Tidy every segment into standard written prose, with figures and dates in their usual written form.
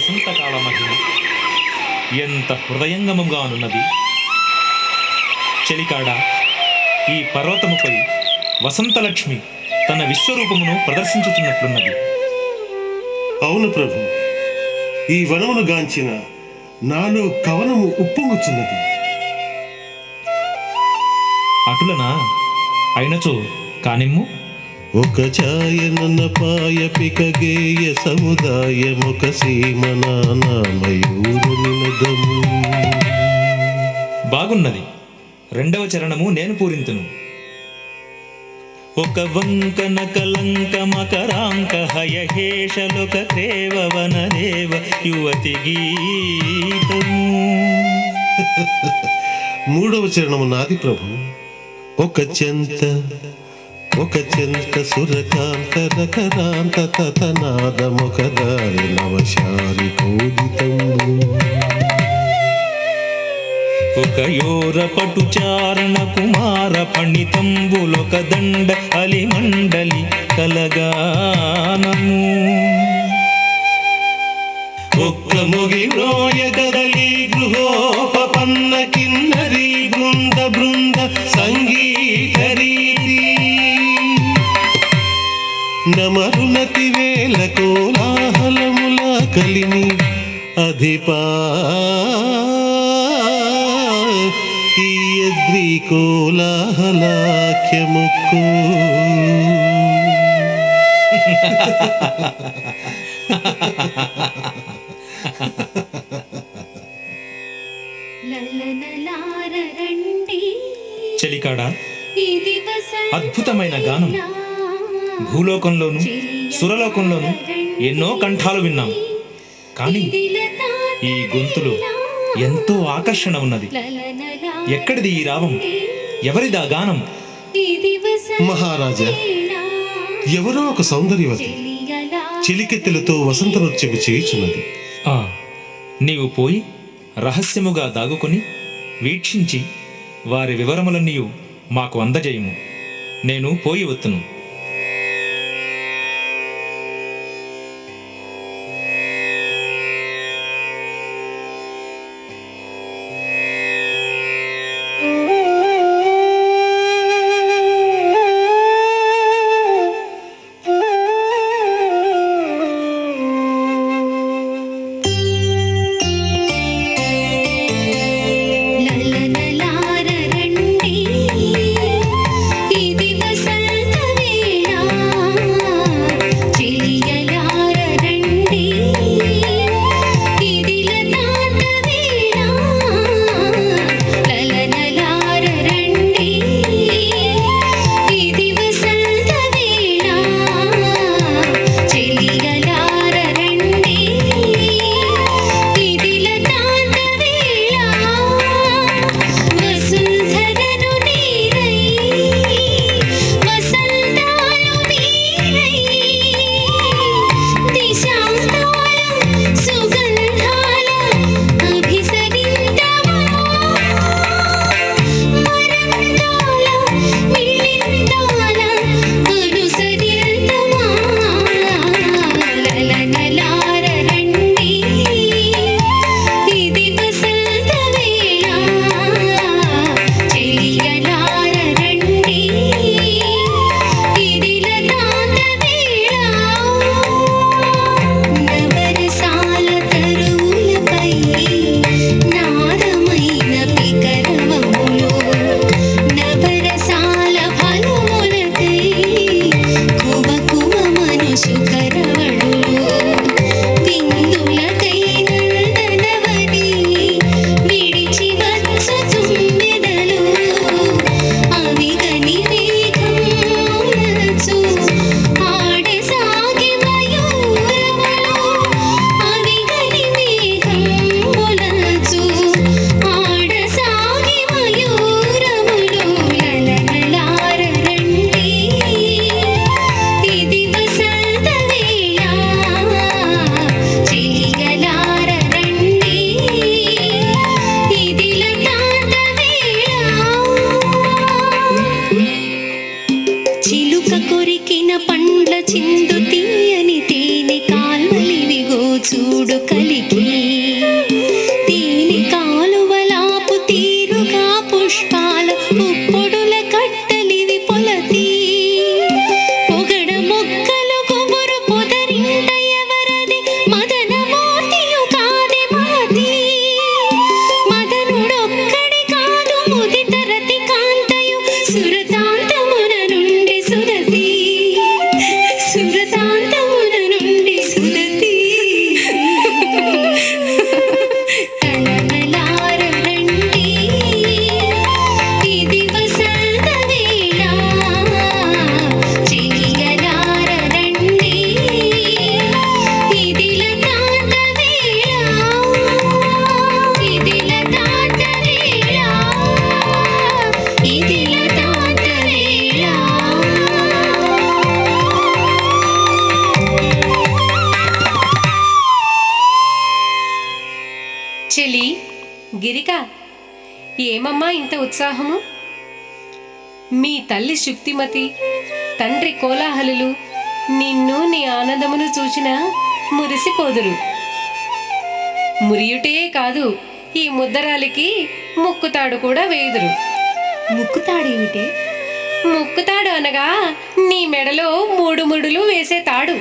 వసంతకాల మహిమ ఎంత హృదయంగమంగానున్నది. చెలికాడ, ఈ పర్వతముపై వసంతలక్ష్మి తన విశ్వరూపమును ప్రదర్శించుతున్నట్లున్నది. అవును ప్రభు, ఈ వనమును గాంచిన నాలో కవనము ఉప్పొంగుచున్నది. అటులనా? అయినచో కానిమ్ము. ఒక ఛాయనన పాయపిక గేయ సముదాయముక సీమనామయూర నినదము. బాగున్నది. రెండవ చరణము నేను పూరింతును. ఒక వంకన కలంక మకరాంక హయహేషలోక దేవ వనదేవ యువతి గీతము. మూడవ చరణము నాది ప్రభు. ఒక చెంత సురకాంత రకరాంత తతనాదముక దారి నవశారి కోదితము. ఒక యోర పటుచారణ కుమార పణితంబులొక దండ అలిమండలి కలగానము. ఒక్క మొగి మ్రోయ గదలి గృహోపపన్న కిన్నరి బృంద బృంద సంగీత రీతి. నమరునతి వేల కోలాహలముల కలిని అధిపా ఈయద్రి కోలాహలాఖ్యముక్కు. చెలికాడ, అద్భుతమైన గానం. భూలోకంలోను సురలోకంలోను ఎన్నో కంఠాలు విన్నాం, కానీ ఈ గొంతులో ఎంతో ఆకర్షణ ఉన్నది. ఎక్కడిది ఈ రావం? ఎవరిదా గానం? మహారాజా, ఎవరో ఒక సౌందర్యవతి చిలికెత్తెలతో వసంత నృత్యము చేయుచున్నది. నీవు పోయి రహస్యముగా దాగుకొని వీక్షించి వారి వివరములన్నీ మాకు అందజేయము. నేను పోయి వత్తును. చూడు కలికి తీని కాలువలాపు తీరుగా పుష్పాల ఉప్పొడుల కట్టలివి పొలతి పొగడ మొక్కలు గుబురు పొదరింట ఎవరది మదన మూర్తియు కాదే మాది మదనుడొక్కడి కాదు ముదిత రతి కాంతయు సురతాంతమున నుండి సురతి సురతాంతమున నుండి సురతి కళకళార రండి ఇది వసంత వేళ చిలియలార రండి ఇది లతాంత వేళ ఇది లతాంత వేళ ఇది లతాంత వేళ. చెలి గిరిక, ఏమమ్మా ఇంత ఉత్సాహము? మీ తల్లి శుక్తిమతి, తండ్రి కోలాహలులు నిన్ను నీ ఆనందమును చూచిన మురిసిపోదురు. మురియుటే కాదు, ఈ ముద్దరాలికి ముక్కుతాడు కూడా వేయుదురు. ముక్కుతాడేమిటే? ముక్కుతాడు అనగా నీ మెడలో 3 ముడులు వేసే తాడు.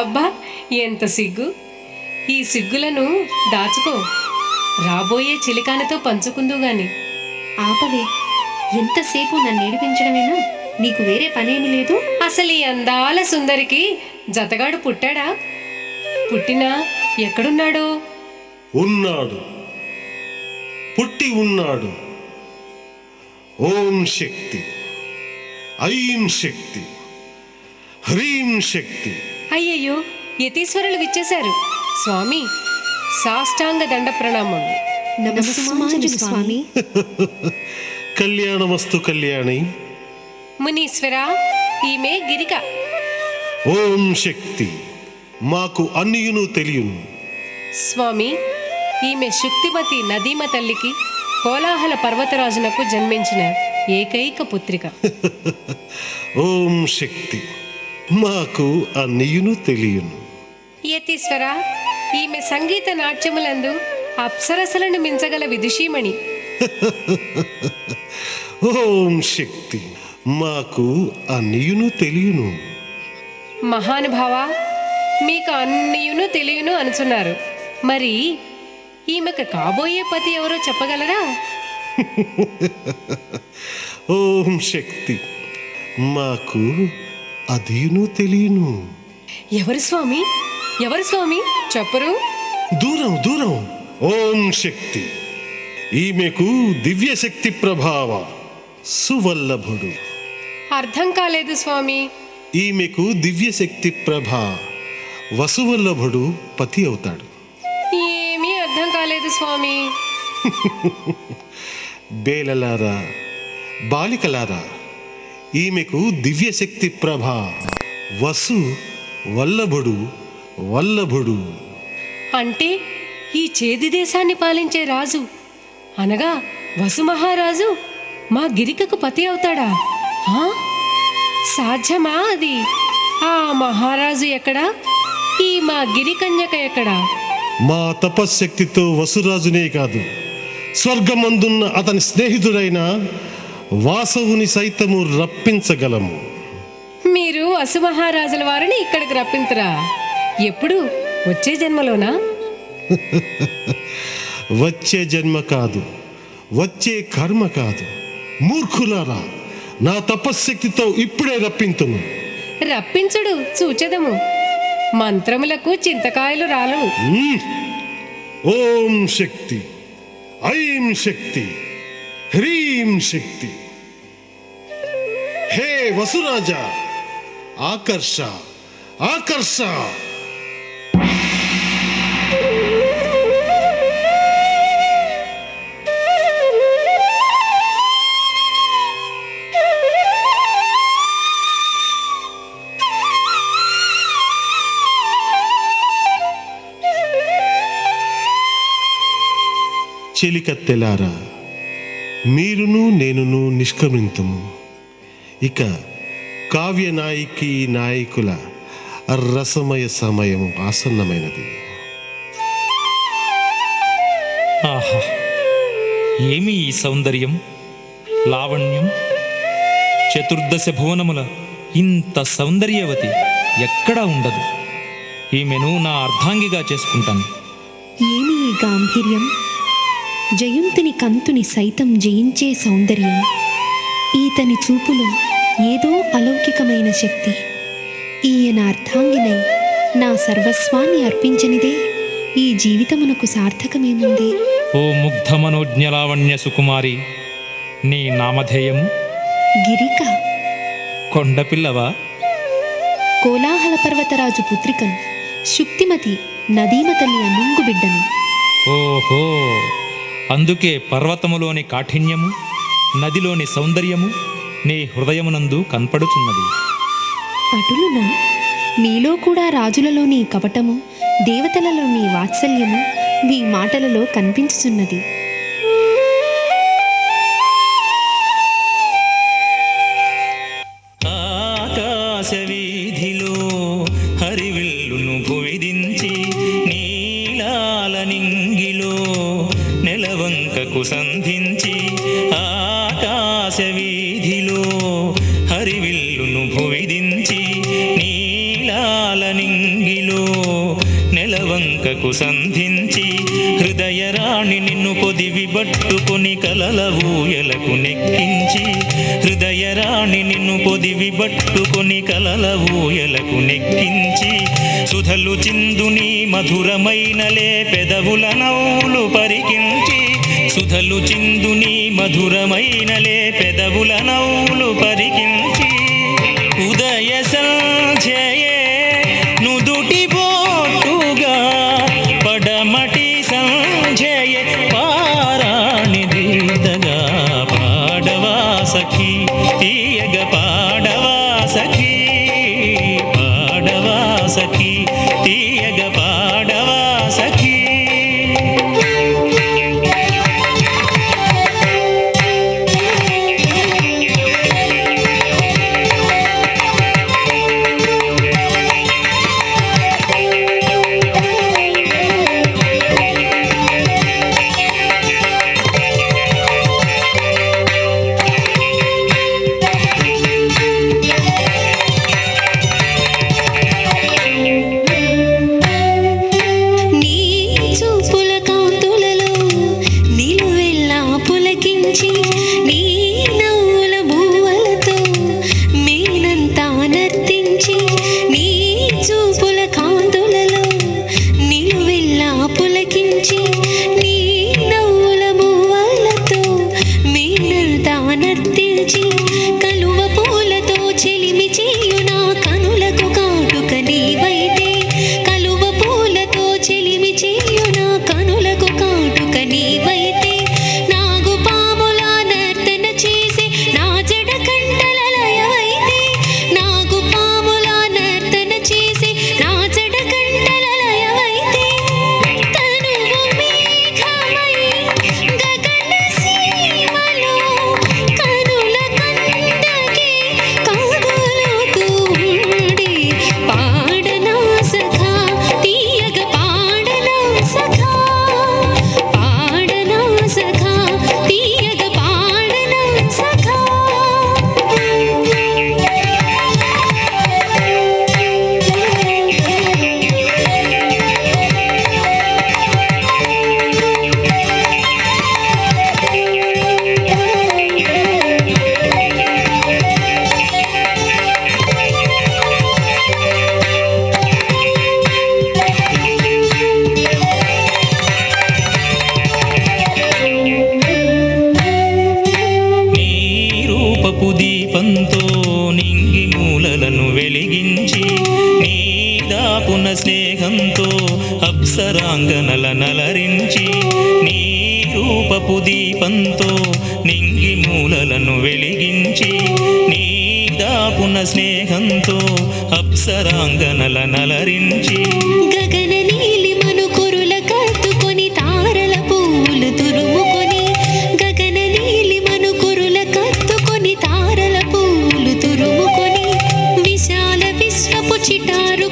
అబ్బా, ఎంత సిగ్గు! ఈ సిగ్గులను దాచుకో, రాబోయే చిలికానితో పంచుకుందు గాని. ఆపవే, ఎంతసేపు నన్ను ఏడిపించడమేనా? నీకు వేరే పనేమి లేదు? అసలు ఈ అందాల సుందరికి జతగాడు పుట్టాడా? పుట్టినా ఎక్కడున్నాడో? ఉన్నాడు, పుట్టి ఉన్నాడు. ఓం శక్తి, ఐం శక్తి, హ్రీం శక్తి. అయ్యయ్యో, యతీశ్వరులు విచ్చేశారు. స్వామి, సాష్టాంగ దండ ప్రణామం. నమస్కారం స్వామి. కళ్యాణమస్తు కళ్యాణి. మునీశ్వర, ఈమె గిరిక. ఓం శక్తి, మాకు అన్నియును తెలియను. స్వామి, ఈమె శుక్తిమతి నదీమ తల్లికి కోలాహల పర్వతరాజునకు జన్మించిన ఏకైక పుత్రిక. ఓం శక్తి, మాకు అన్నియును తెలియను. యతీశ్వర, ఈమె సంగీత నాట్యములందు అప్సరసలను మించగల విదుషీమణి. ఓం శక్తి, మాకు అన్నియును తెలియను. మహానుభావ, మీకు అన్నియును తెలియను అనుచున్నారు. మరి ఈమెకు కాబోయే పతి ఎవరో చెప్పగలరా? ఓం శక్తి, మాకు అదియును తెలియను. ఎవరు స్వామి? ఎవరు స్వామి? చెప్పరు. దూరం దూరం. ఓం శక్తి, ఈమెకు దివ్యశక్తి ప్రభావ సువల్లభుడు. అర్థం కాలేదు స్వామి. ఈమెకు దివ్యశక్తి ప్రభా వసువల్లభుడు పతి అవుతాడు. ఏమీ అర్థం కాలేదు స్వామి. బేలలారా, బాలికలారా, ఈమెకు దివ్యశక్తి ప్రభా వసు వల్లభుడు వల్లభుడు. అంటే ఈ చేది దేశాన్ని పాలించే రాజు అనగా వసు మహారాజు మా గిరికకు పతి అవుతాడా? ఆ? సాధ్యమా అది? ఆ మహారాజు ఎక్కడా? ఈ మా గిరికన్యక ఎక్కడా? మా తపశ్శక్తితో వసురాజునే కాదు, స్వర్గమందున్న అతని స్నేహితుడైన వాసవుని సైతము రప్పించగలము. మీరు వసు మహారాజుల వారిని ఇక్కడికి రప్పించరా? ఎప్పుడు? వచ్చే జన్మలోనా? వచ్చే జన్మ కాదు, వచ్చే కర్మ కాదు. మూర్ఖులారా, నా తపశ్శక్తితో ఇప్పుడే రప్పింతును. రప్పించుడు, చూచెదము. మంత్రములకు చింతకాయలు రాలవు. ఓం శక్తి, ఐం శక్తి, హ్రీం శక్తి. హే వసురాజా, ఆకర్ష ఆకర్ష. చెలికత్తెలారా, మీరును నేనును నిష్క్రమింతుము. ఇక కావ్య నాయకి నాయకుల రసమయ సమయం ఆసన్నమైనది. ఆహా, ఏమి ఈ సౌందర్యం, లావణ్యం! చతుర్దశ భువనముల ఇంత సౌందర్యవతి ఎక్కడా ఉండదు. ఈమెను నా అర్ధాంగిగా చేసుకుంటాను. ఏమి ఈ గాంభీర్యం! జయంతుని కంతుని సైతం జయించే సౌందర్యం. ఈతని చూపులో ఏదో అలౌకికమైన శక్తి. ఈయన అర్ధాంగినై నా సర్వస్వాన్ని అర్పించనిదే ఈ జీవితమునకు సార్థకమేముంది? ఓ ముగ్ధ మనోజ్ఞలావణ్య సుకుమారి, నీ నామధేయము? గిరిక. కొండపిల్లవా? కోలాహల పర్వతరాజు పుత్రికను, శుక్తిమతి నదీమ తల్లి అన్నుంగు బిడ్డను. ఓహో, అందుకే పర్వతములోని కాఠిన్యము, నదిలోని సౌందర్యము నీ హృదయమునందు కనపడుచున్నది. అటులునా? మీలో కూడా రాజులలోని కపటము, దేవతలలోని వాత్సల్యము మీ మాటలలో కనిపించుచున్నది. ఆకాశ వీధిలో హరివిల్లును భువిదించి, నీలాల నింగిలో నెలవంకకు సంధించి. ఆకాశ వీధిలో హరివిల్లును భువిదించి, నీలాల నింగిలో నెలవంకకు సంధించి. హృదయరాణి నిన్ను పొదివి బట్టుకొని కలల ఊయలకు నెక్కించి. హృదయరాణి నిన్ను పొదివి బట్టుకొని కలల ఊయలకు నెక్కించి. సుధలు చిందుని మధురమైనలే పెదవుల నవ్వులు పరికించి. సుధలు చిందుని మధురమైనలే పెదవుల నవ్వులు పరికించి. ఉదయ సంధ్యయే నుదుటి బోటుగా, పడమటి సంధ్యయే పారాణి దీదగా. పాడవా సఖీ, తీయగ పాడవా సఖీ, పాడవా సఖీ, తీయగ పాడవా సఖీ. దీపంతో నింగి మూలలను వెలిగించి, నీదాపున స్నేహంతో అప్సరాంగనల నలరించి. నీ రూపపు దీపంతో నింగి మూలలను వెలిగించి, నీదాపున స్నేహంతో అప్సరాంగనల నలరించి. గగన నీలి మనుకురుల కత్తుకొని తారల పూలు తురుముకొని, గగన నీలి మనుకురుల కత్తుకొని తారల పూలు తురుముకొని, విశాల విశ్వపు చిటారు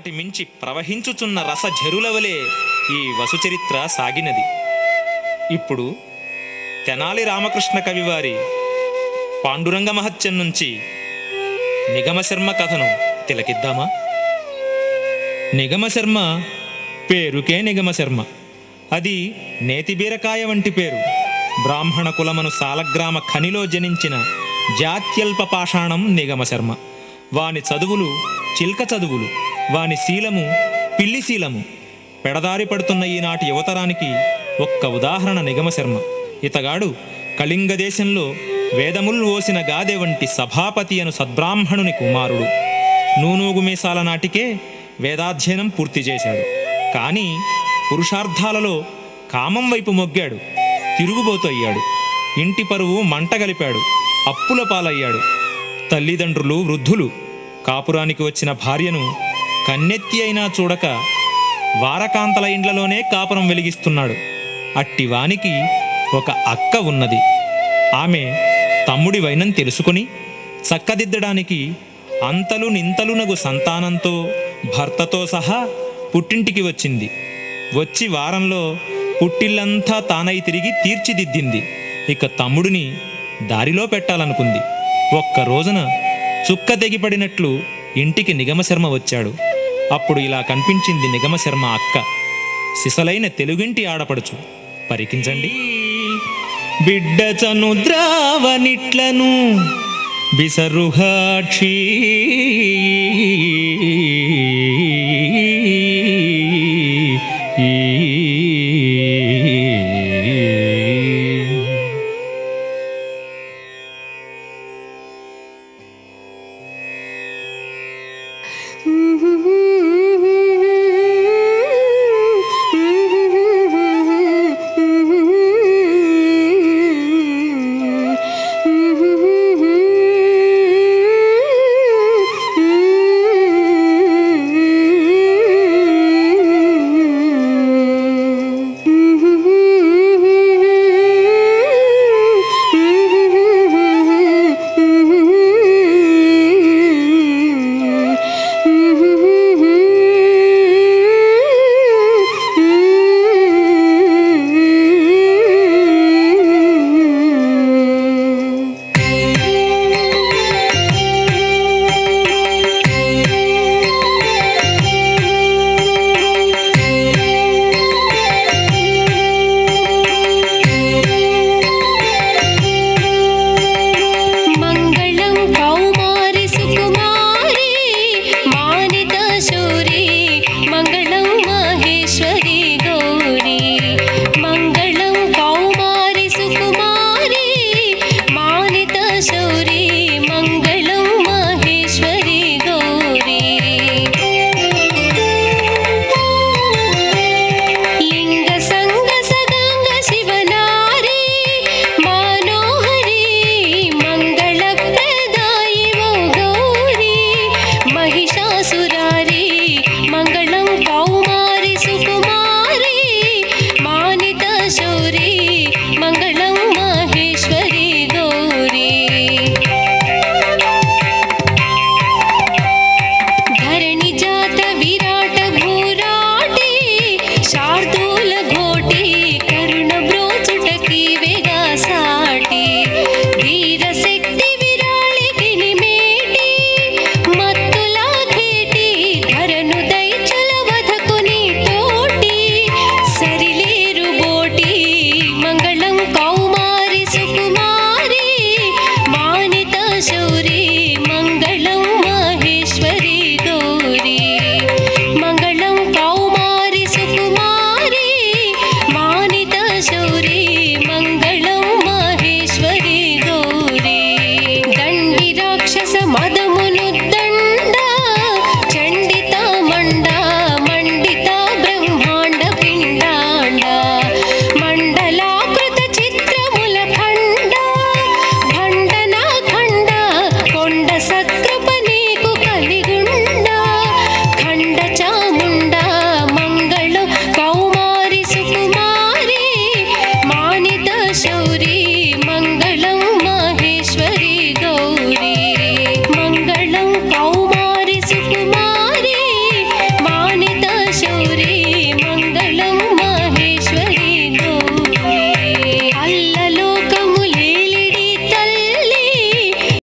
ఒకటి మించి ప్రవహించుచున్న రసఝరులవలే ఈ వసుచరిత్ర సాగినది. ఇప్పుడు తెనాలి రామకృష్ణ కవివారి పాండురంగ మహత్యం నుంచి నిగమశర్మ కథను తిలకిద్దామా? నిగమశర్మ పేరుకే నిగమశర్మ. అది నేతి బీరకాయ వంటి పేరు. బ్రాహ్మణ కులమను సాలగ్రామ ఖనిలో జనించిన జాత్యల్ప పాషాణం నిగమశర్మ. వాని చదువులు చిల్క చదువులు, వాని శీలము పిల్లి శీలము. పెడదారి పడుతున్న ఈనాటి యువతరానికి ఒక్క ఉదాహరణ నిగమశర్మ. ఇతగాడు కళింగ దేశంలో వేదముల్ ఓసిన గాదె వంటి సభాపతి అను సద్బ్రాహ్మణుని కుమారుడు. నూనూగు మీసాల నాటికే వేదాధ్యయనం పూర్తి చేశాడు. కానీ పురుషార్థాలలో కామం వైపు మొగ్గాడు. తిరుగుబోతు అయ్యాడు. ఇంటి పరువు మంటగలిపాడు. అప్పుల పాలయ్యాడు. తల్లిదండ్రులు వృద్ధులు. కాపురానికి వచ్చిన భార్యను కన్నెత్తి అయినా చూడక వారకాంతల ఇండ్లలోనే కాపురం వెలిగిస్తున్నాడు. అట్టివానికి ఒక అక్క ఉన్నది. ఆమె తమ్ముడి వైనం తెలుసుకుని చక్కదిద్దడానికి అంతలు నింతలునగు సంతానంతో భర్తతో సహా పుట్టింటికి వచ్చింది. వచ్చి వారంలో పుట్టిల్లంతా తానై తిరిగి తీర్చిదిద్దింది. ఇక తమ్ముడిని దారిలో పెట్టాలనుకుంది. ఒక్క రోజున చుక్క తెగిపడినట్లు ఇంటికి నిగమశర్మ వచ్చాడు. అప్పుడు ఇలా కనిపించింది నిగమశర్మ అక్క, సిసలైన తెలుగింటి ఆడపడుచు. పరికించండి. బిడ్డ చనుద్రావనిట్లను బిసరుహాక్షి